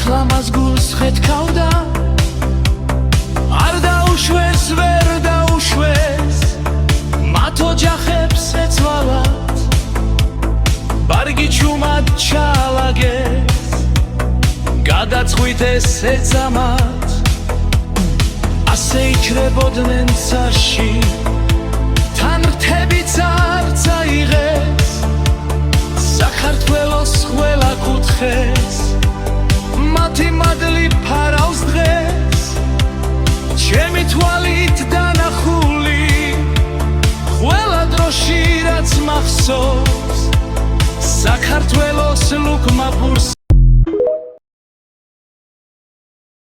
ახლა მას გულს ხეთქავდა არ დაუშვეს ვერ დაუშვეს მათ ოჯახებს ეცვალათ ბარგი ჩუმად ჩალაგეს გადაწყვით ესეც ამათ ასე იჭრებოდნენ ცარში თან რთებიც არ წაიღეს საქართველოს ყველა კუთხეს მათი მადლი ფარავს დღეს ჩემი თვალით დანახული ყველა დროში რაც მახსოვს საქართველოს ლუკმა პურს